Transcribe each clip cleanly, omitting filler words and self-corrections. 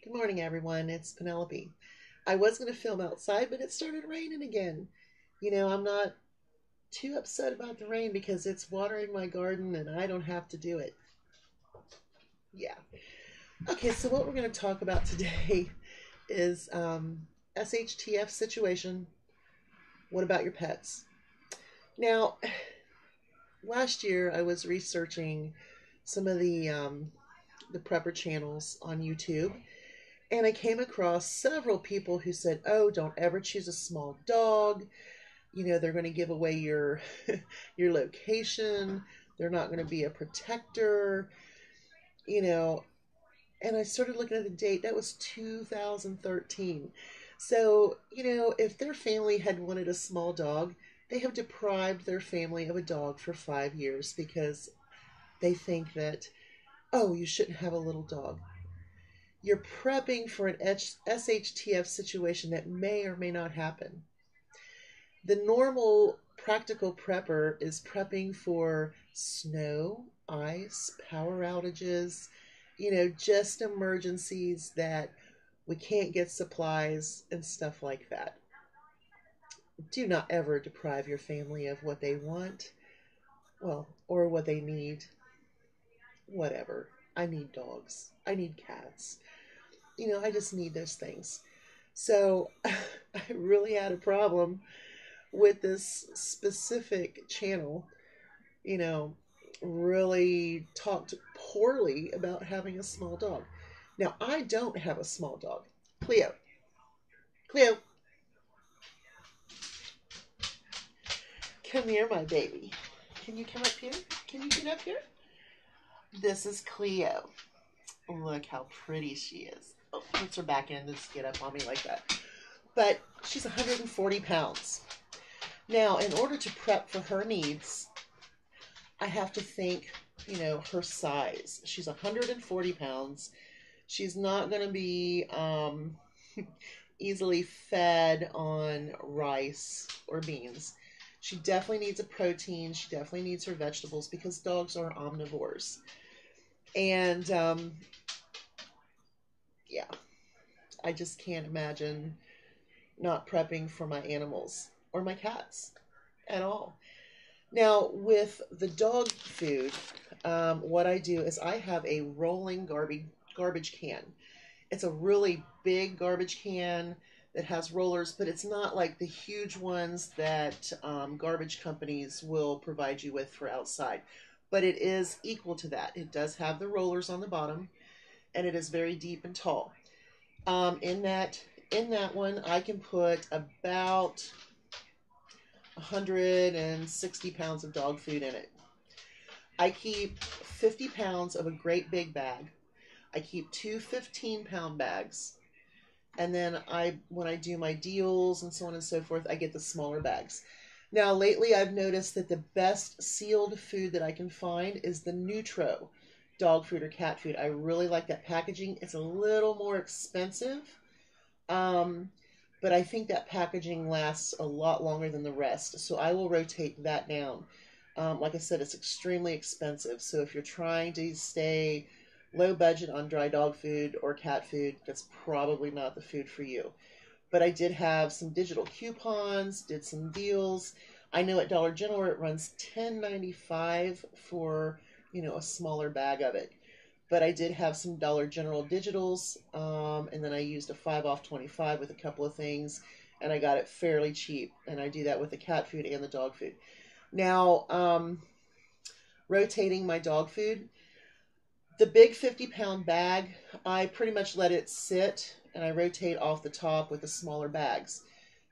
Good morning, everyone. It's Penelope. I was going to film outside, but it started raining again. I'm not too upset about the rain because it's watering my garden and I don't have to do it. Yeah. Okay, so what we're going to talk about today is SHTF situation. What about your pets? Now, last year I was researching some of the prepper channels on YouTube. And I came across several people who said, "Oh, don't ever choose a small dog. They're going to give away your your location. They're not going to be a protector." You know, and I started looking at the date. That was 2013. So, if their family had wanted a small dog, they have deprived their family of a dog for 5 years because they think that, oh, you shouldn't have a little dog. You're prepping for an SHTF situation that may or may not happen. The normal practical prepper is prepping for snow, ice, power outages, just emergencies that we can't get supplies and stuff like that. Do not ever deprive your family of what they want, well, or what they need. Whatever. I need dogs. I need cats. I just need those things. So I really had a problem with this specific channel, you know, really talked poorly about having a small dog. Now, I don't have a small dog. Cleo. Cleo, come here, my baby. Can you come up here? Can you get up here? This is Cleo. Look how pretty she is. Oh, puts her back in to get up on me like that. But she's 140 pounds. Now, in order to prep for her needs, I have to think, her size. She's 140 pounds. She's not going to be easily fed on rice or beans. She definitely needs a protein. She definitely needs her vegetables because dogs are omnivores. And yeah, I just can't imagine not prepping for my animals or my cats at all. Now, with the dog food, what I do is I have a rolling garbage can. It's a really big garbage can that has rollers, but it's not like the huge ones that garbage companies will provide you with for outside. But it is equal to that. It does have the rollers on the bottom, and it is very deep and tall. In that one, I can put about 160 pounds of dog food in it. I keep 50 pounds of a great big bag. I keep two 15-pound bags. And then when I do my deals and so on and so forth, I get the smaller bags. Now, lately I've noticed that the best sealed food that I can find is the Nutro dog food or cat food. I really like that packaging. It's a little more expensive, but I think that packaging lasts a lot longer than the rest. So I will rotate that down. Like I said, it's extremely expensive. So if you're trying to stay low budget on dry dog food or cat food, that's probably not the food for you. But I did have some digital coupons, did some deals. I know at Dollar General it runs $10.95 for, a smaller bag of it. But I did have some Dollar General digitals, and then I used a 5 off 25 with a couple of things, and I got it fairly cheap. And I do that with the cat food and the dog food. Now, rotating my dog food, the big 50-pound bag, I pretty much let it sit, and I rotate off the top with the smaller bags.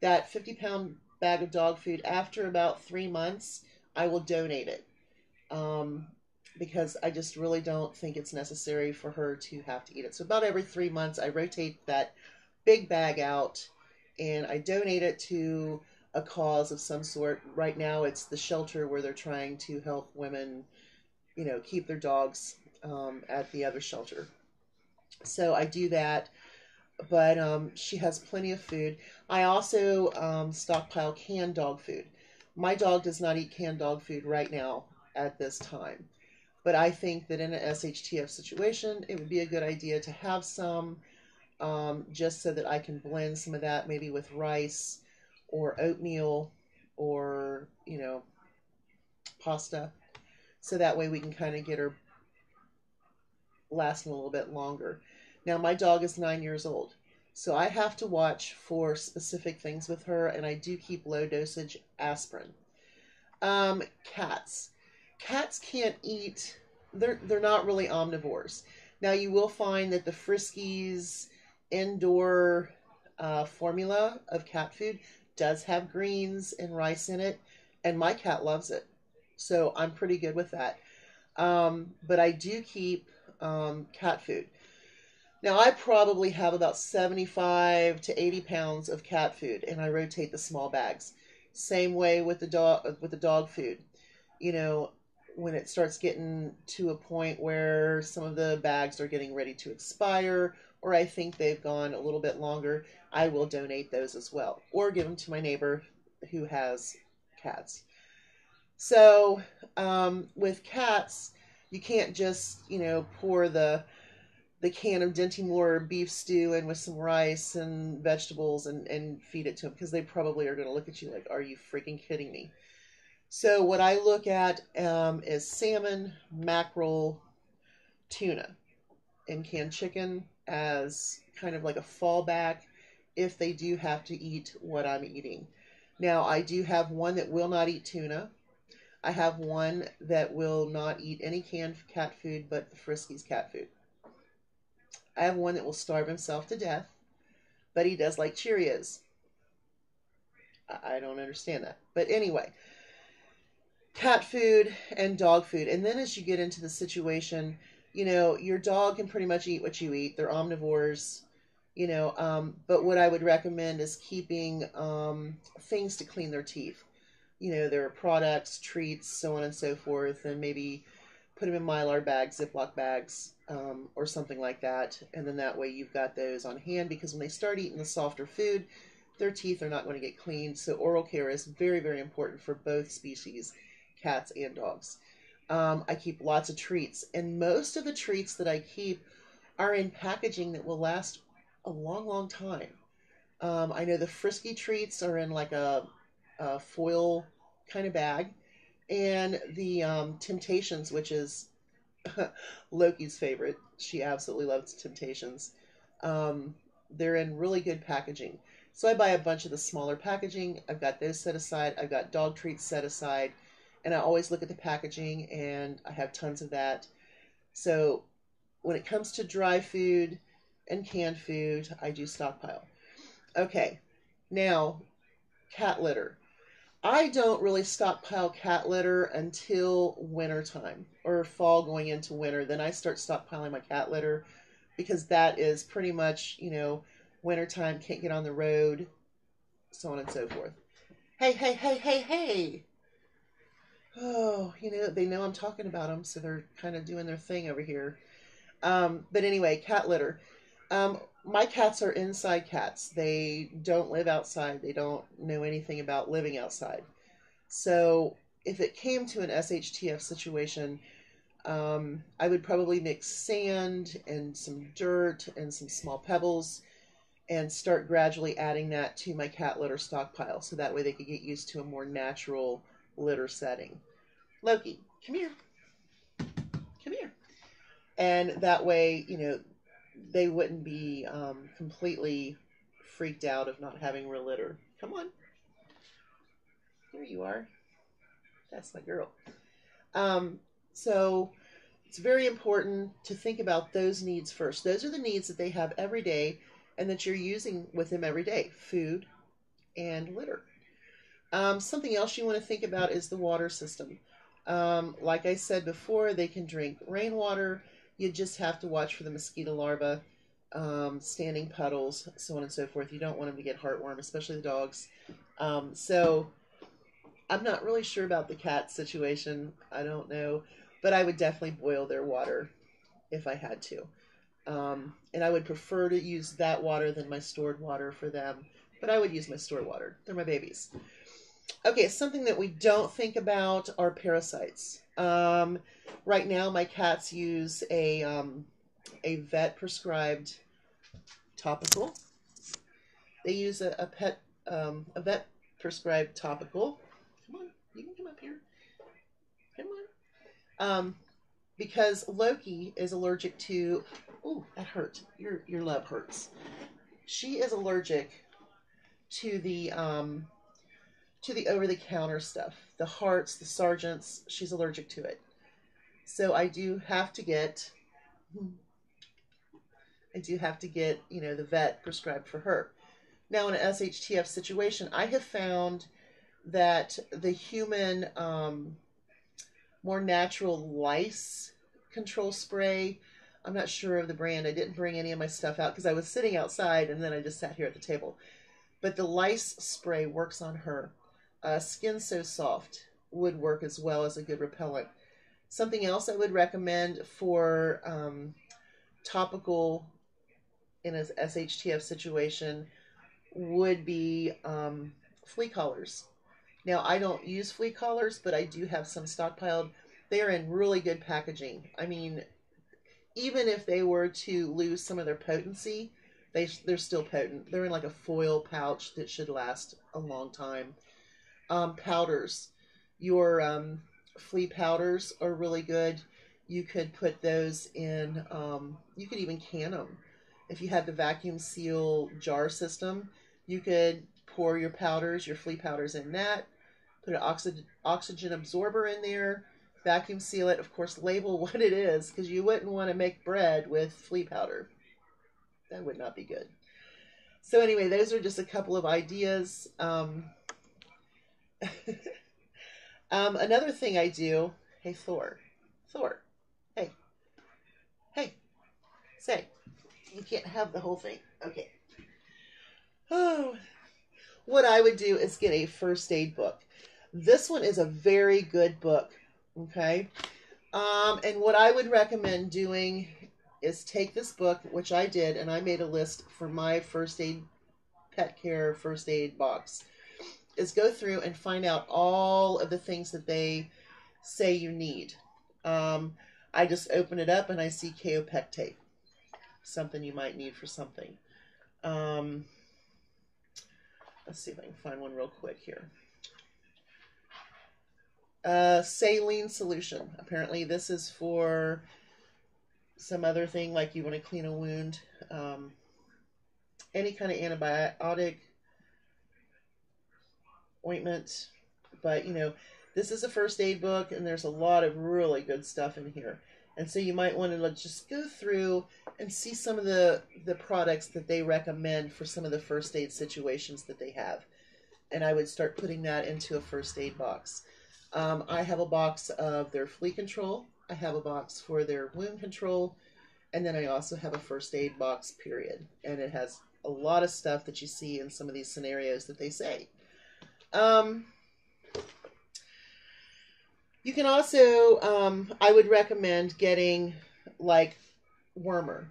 That 50-pound bag of dog food, after about 3 months, I will donate it. Because I just really don't think it's necessary for her to have to eat it. So about every 3 months, I rotate that big bag out and I donate it to a cause of some sort. Right now, it's the shelter where they're trying to help women, keep their dogs at the other shelter. So I do that, but she has plenty of food. I also stockpile canned dog food. My dog does not eat canned dog food right now at this time. But I think that in an SHTF situation, it would be a good idea to have some just so that I can blend some of that maybe with rice or oatmeal or, pasta. So that way we can kind of get her lasting a little bit longer. Now, my dog is 9 years old, so I have to watch for specific things with her, and I do keep low dosage aspirin. Cats. Cats can't eat, they're not really omnivores. Now, you will find that the Friskies indoor formula of cat food does have greens and rice in it, and my cat loves it. So I'm pretty good with that. But I do keep cat food. Now, I probably have about 75 to 80 pounds of cat food, and I rotate the small bags. Same way with the dog food. You know, when it starts getting to a point where some of the bags are getting ready to expire, or I think they've gone a little bit longer, I will donate those as well, or give them to my neighbor who has cats. So, with cats, you can't just, pour the can of Dinty Moore beef stew in with some rice and vegetables and feed it to them, because they probably are going to look at you like, are you freaking kidding me? So what I look at is salmon, mackerel, tuna, and canned chicken as kind of like a fallback if they do have to eat what I'm eating. Now, I do have one that will not eat tuna. I have one that will not eat any canned cat food but the Friskies cat food. I have one that will starve himself to death, but he does like Cheerios. I don't understand that. But anyway, cat food and dog food. And then as you get into the situation, your dog can pretty much eat what you eat. They're omnivores, but what I would recommend is keeping things to clean their teeth. There are products, treats, so on and so forth, and maybe put them in Mylar bags, Ziploc bags, or something like that. And then that way you've got those on hand, because when they start eating the softer food, their teeth are not going to get cleaned. So oral care is very, very important for both species, cats and dogs. I keep lots of treats, and most of the treats that I keep are in packaging that will last a long, long time. I know the Frisky treats are in like a foil kind of bag, and the Temptations, which is Loki's favorite, she absolutely loves Temptations. They're in really good packaging. So I buy a bunch of the smaller packaging. I've got those set aside. I've got dog treats set aside. And I always look at the packaging, and I have tons of that. So when it comes to dry food and canned food, I do stockpile. Okay, now cat litter. I don't really stockpile cat litter until winter time or fall going into winter. Then I start stockpiling my cat litter, because that is pretty much, wintertime, can't get on the road, so on and so forth. Hey, hey, hey, hey, hey. Oh, they know I'm talking about them, so they're kind of doing their thing over here. But anyway, cat litter. My cats are inside cats. They don't live outside. They don't know anything about living outside. So if it came to an SHTF situation, I would probably mix sand and some dirt and some small pebbles and start gradually adding that to my cat litter stockpile, so that way they could get used to a more natural litter setting. Loki, come here. Come here. And that way, they wouldn't be completely freaked out of not having real litter. Come on. Here you are. That's my girl. So it's very important to think about those needs first. Those are the needs that they have every day and that you're using with them every day: food and litter. Something else you want to think about is the water system. Like I said before, they can drink rainwater. You just have to watch for the mosquito larvae, standing puddles, so on and so forth. You don't want them to get heartworm, especially the dogs. So I'm not really sure about the cat situation. I don't know. But I would definitely boil their water if I had to. And I would prefer to use that water than my stored water for them. But I would use my stored water. They're my babies. Okay, something that we don't think about are parasites. Right now, my cats use a vet-prescribed topical. They use a vet prescribed topical. Come on, you can come up here. Come on. Because Loki is allergic to. Ooh, that hurt. Your love hurts. She is allergic to the over the counter stuff, the Hearts, the Sergeants. She's allergic to it. So I do have to get the vet prescribed for her. Now in an SHTF situation, I have found that the human more natural lice control spray, I'm not sure of the brand. I didn't bring any of my stuff out because I was sitting outside and then I just sat here at the table. But the lice spray works on her. Skin So Soft would work as well as a good repellent. Something else I would recommend for topical in a SHTF situation would be flea collars. Now, I don't use flea collars, but I do have some stockpiled. They are in really good packaging. I mean, even if they were to lose some of their potency, they're still potent. They're in like a foil pouch that should last a long time. Powders. Your flea powders are really good. You could put those in, you could even can them. If you had the vacuum seal jar system, you could pour your powders, your flea powders in that, put an oxygen absorber in there, vacuum seal it, of course label what it is, because you wouldn't want to make bread with flea powder. That would not be good. So anyway, those are just a couple of ideas. Another thing I do, hey Thor, hey, say, you can't have the whole thing. Okay. Oh, what I would do is get a first aid book. This one is a very good book. Okay. And what I would recommend doing is take this book, which I did, and I made a list for my first aid, pet care first aid box, is go through and find out all of the things that they say you need. I just open it up and I see Kaopec tape, something you might need for something. Let's see if I can find one real quick here. Saline solution. Apparently this is for some other thing, like you want to clean a wound. Any kind of antibiotic, ointment. But, you know, this is a first aid book, and there's a lot of really good stuff in here. And so you might want to just go through and see some of the products that they recommend for some of the first aid situations that they have. And I would start putting that into a first aid box. I have a box of their flea control. I have a box for their wound control. And then I also have a first aid box, period. And it has a lot of stuff that you see in some of these scenarios that they say. You can also, I would recommend getting like Wormer.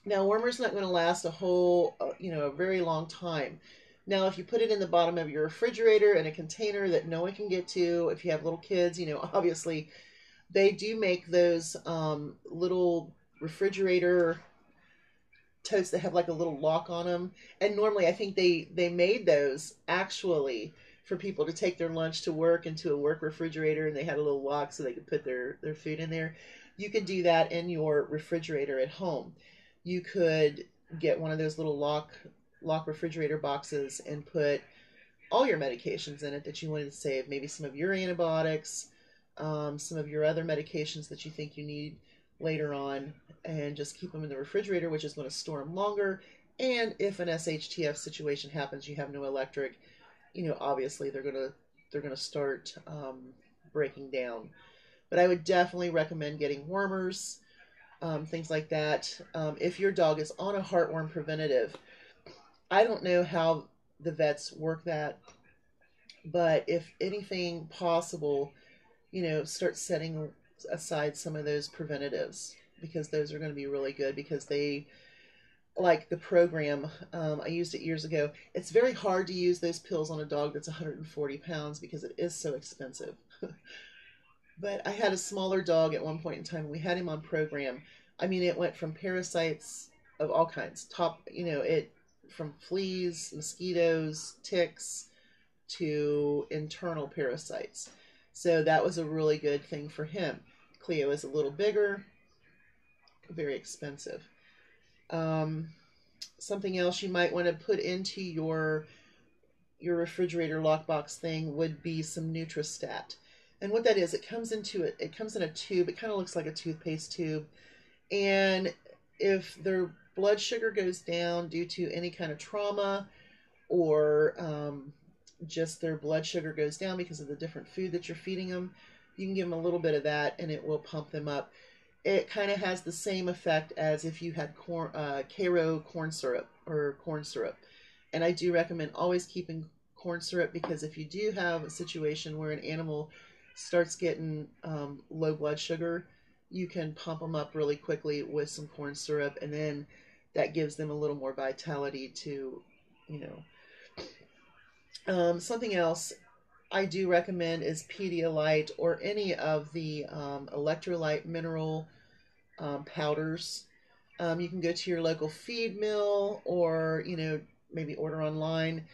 Now, Wormer's not going to last a whole, a very long time. Now, if you put it in the bottom of your refrigerator in a container that no one can get to, if you have little kids, obviously they do make those little refrigerator totes that have like a little lock on them. And normally I think they made those actually for people to take their lunch to work into a work refrigerator, and they had a little lock so they could put their food in there. You could do that in your refrigerator at home. You could get one of those little lock refrigerator boxes and put all your medications in it that you wanted to save. Maybe some of your antibiotics, some of your other medications that you think you need later on, and just keep them in the refrigerator, which is going to store them longer. And if an SHTF situation happens, you have no electric, obviously they're gonna start breaking down. But I would definitely recommend getting wormers, things like that. If your dog is on a heartworm preventative, I don't know how the vets work that, but if anything possible, start setting aside some of those preventatives, because those are going to be really good, because they, like the program, I used it years ago. It's very hard to use those pills on a dog that's 140 pounds because it is so expensive. But I had a smaller dog at one point in time. We had him on program. I mean, it went from parasites of all kinds. Top, it from fleas, mosquitoes, ticks to internal parasites. So that was a really good thing for him. Cleo is a little bigger, very expensive. Um, Something else you might want to put into your refrigerator lockbox thing would be some Nutristat. And what that is, it comes in a tube. It kind of looks like a toothpaste tube. And if their blood sugar goes down due to any kind of trauma, or just their blood sugar goes down because of the different food that you're feeding them, you can give them a little bit of that and it will pump them up. It kind of has the same effect as if you had Karo corn syrup or corn syrup. And I do recommend always keeping corn syrup, because if you do have a situation where an animal starts getting low blood sugar, you can pump them up really quickly with some corn syrup, and then that gives them a little more vitality to, you know. Something else I do recommend is Pedialyte or any of the electrolyte mineral powders. You can go to your local feed mill, or maybe order online.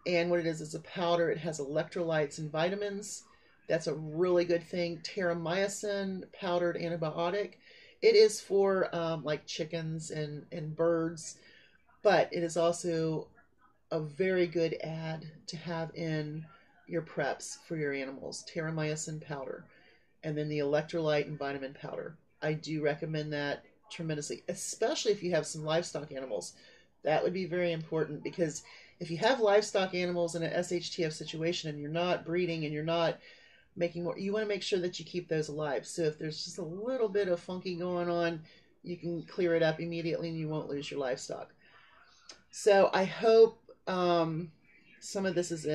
And what it is a powder. It has electrolytes and vitamins. That's a really good thing. Terramycin powdered antibiotic. It is for like chickens and birds, but it is also a very good ad to have in your preps for your animals. Terramycin powder, and then the electrolyte and vitamin powder. I do recommend that tremendously, especially if you have some livestock animals. That would be very important, because if you have livestock animals in an SHTF situation and you're not breeding and you're not making more, you want to make sure that you keep those alive. So if there's just a little bit of funky going on, you can clear it up immediately and you won't lose your livestock. So I hope some of this is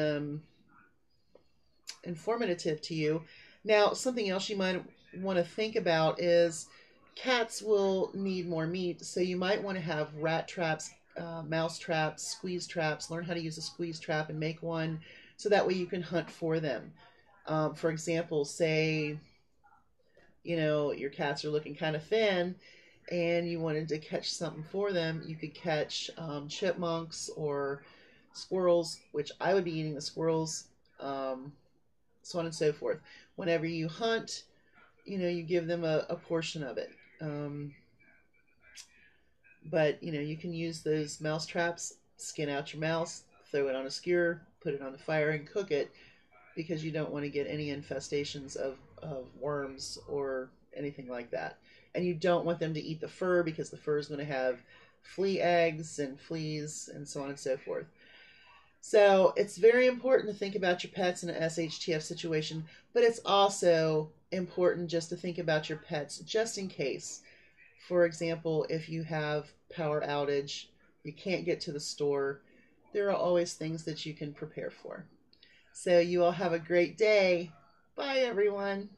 informative to you. Now, something else you might want to think about is cats will need more meat, so you might want to have rat traps, mouse traps, squeeze traps. Learn how to use a squeeze trap and make one, so that way you can hunt for them. For example, say, your cats are looking kind of thin and you wanted to catch something for them, you could catch chipmunks or squirrels, which I would be eating the squirrels, so on and so forth. Whenever you hunt, you give them a portion of it. But, you can use those mouse traps, skin out your mouse, throw it on a skewer, put it on the fire, and cook it, because you don't want to get any infestations of worms or anything like that. And you don't want them to eat the fur, because the fur is going to have flea eggs and fleas and so on and so forth. So it's very important to think about your pets in an SHTF situation, but it's also important just to think about your pets just in case. For example, if you have power outage, you can't get to the store, there are always things that you can prepare for. So you all have a great day. Bye, everyone.